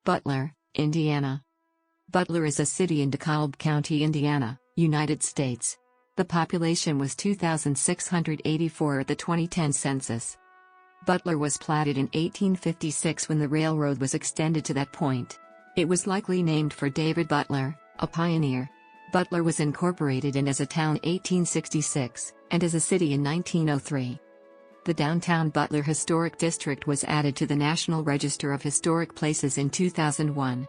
Butler, Indiana. Butler is a city in DeKalb County, Indiana, United States. The population was 2,684 at the 2010 census. Butler was platted in 1856 when the railroad was extended to that point. It was likely named for David Butler, a pioneer. Butler was incorporated in as a town 1866, and as a city in 1903. The downtown Butler Historic District was added to the National Register of Historic Places in 2001.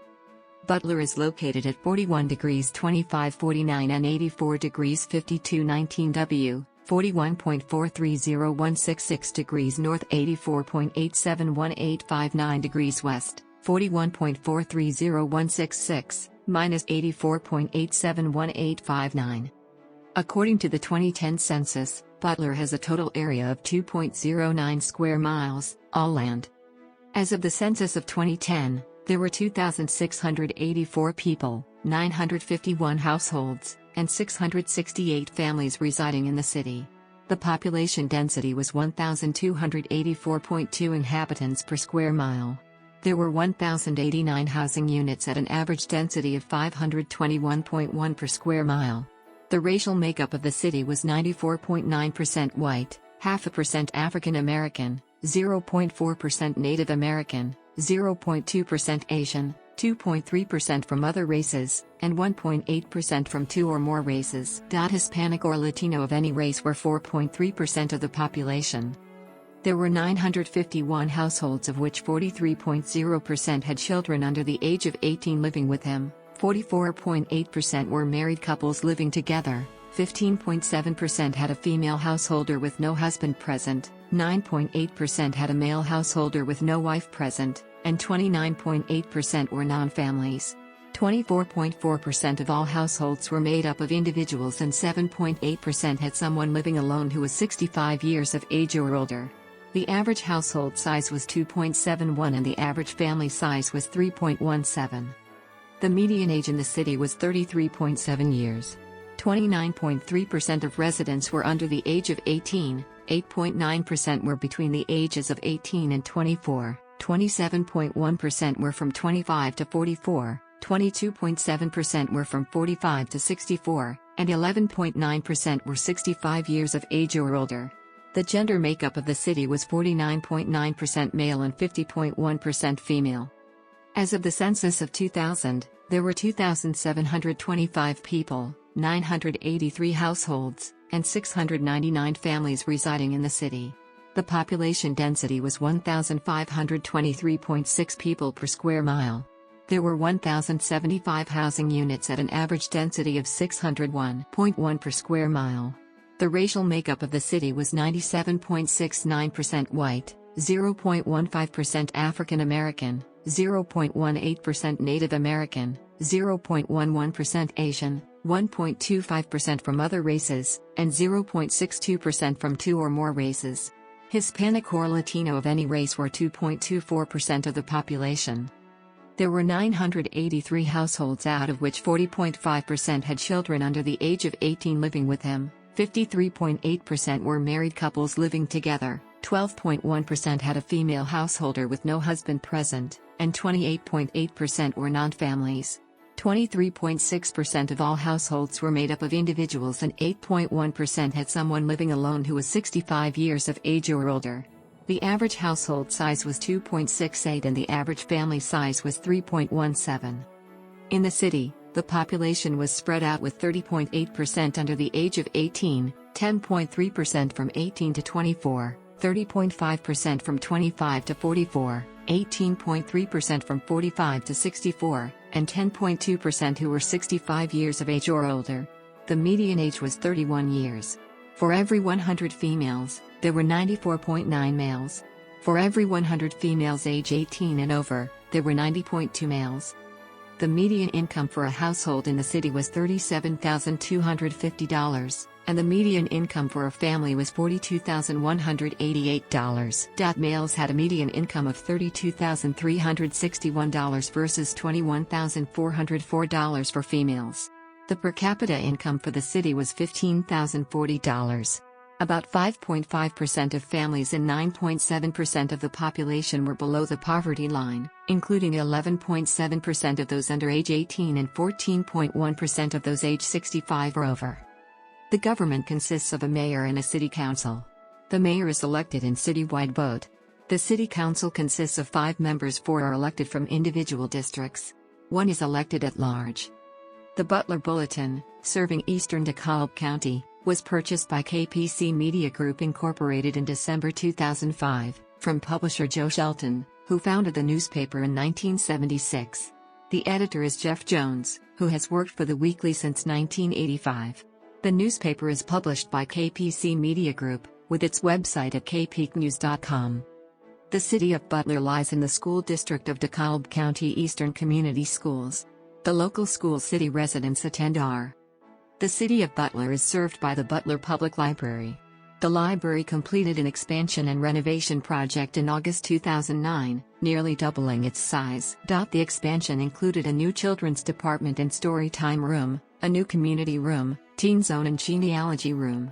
Butler is located at 41 degrees 2549 and 84 degrees 5219 W, 41.430166 degrees north, 84.871859 degrees west, 41.430166, minus 84.871859. According to the 2010 census, Butler has a total area of 2.09 square miles, all land. As of the census of 2010, there were 2,684 people, 951 households, and 668 families residing in the city. The population density was 1,284.2 inhabitants per square mile. There were 1,089 housing units at an average density of 521.1 per square mile. The racial makeup of the city was 94.9% white, 0.5% African American, 0.4% Native American, 0.2% Asian, 2.3% from other races, and 1.8% from two or more races. Hispanic or Latino of any race were 4.3% of the population. There were 951 households, of which 43.0% had children under the age of 18 living with him. 44.8% were married couples living together, 15.7% had a female householder with no husband present, 9.8% had a male householder with no wife present, and 29.8% were non-families. 24.4% of all households were made up of individuals, and 7.8% had someone living alone who was 65 years of age or older. The average household size was 2.71 and the average family size was 3.17. The median age in the city was 33.7 years. 29.3% of residents were under the age of 18, 8.9% were between the ages of 18 and 24, 27.1% were from 25 to 44, 22.7% were from 45 to 64, and 11.9% were 65 years of age or older. The gender makeup of the city was 49.9% male and 50.1% female. As of the census of 2000, there were 2,725 people, 983 households, and 699 families residing in the city. The population density was 1,523.6 people per square mile. There were 1,075 housing units at an average density of 601.1 per square mile. The racial makeup of the city was 97.69% white, 0.15% African American, 0.18% Native American, 0.11% Asian, 1.25% from other races, and 0.62% from two or more races. Hispanic or Latino of any race were 2.24% of the population. There were 983 households, out of which 40.5% had children under the age of 18 living with him, 53.8% were married couples living together, 12.1% had a female householder with no husband present, and 28.8% were non-families. 23.6% of all households were made up of individuals, and 8.1% had someone living alone who was 65 years of age or older. The average household size was 2.68 and the average family size was 3.17. In the city, the population was spread out, with 30.8% under the age of 18, 10.3% from 18 to 24, 30.5% from 25 to 44, 18.3% from 45 to 64, and 10.2% who were 65 years of age or older. The median age was 31 years. For every 100 females, there were 94.9 males. For every 100 females age 18 and over, there were 90.2 males. The median income for a household in the city was $37,250, and the median income for a family was $42,188. Males had a median income of $32,361 versus $21,404 for females. The per capita income for the city was $15,040. About 5.5% of families and 9.7% of the population were below the poverty line, including 11.7% of those under age 18 and 14.1% of those age 65 or over. The government consists of a mayor and a city council. The mayor is elected in citywide vote. The city council consists of 5 members. 4 are elected from individual districts. 1 is elected at large. The Butler Bulletin, serving eastern DeKalb County, was purchased by KPC Media Group Incorporated in December 2005, from publisher Joe Shelton, who founded the newspaper in 1976. The editor is Jeff Jones, who has worked for the weekly since 1985. The newspaper is published by KPC Media Group, with its website at kpeaknews.com. The city of Butler lies in the school district of DeKalb County Eastern Community Schools. The local schools city residents attend are: the city of Butler is served by the Butler Public Library. The library completed an expansion and renovation project in August 2009, nearly doubling its size. The expansion included a new children's department and story time room, a new community room, teen zone and genealogy room.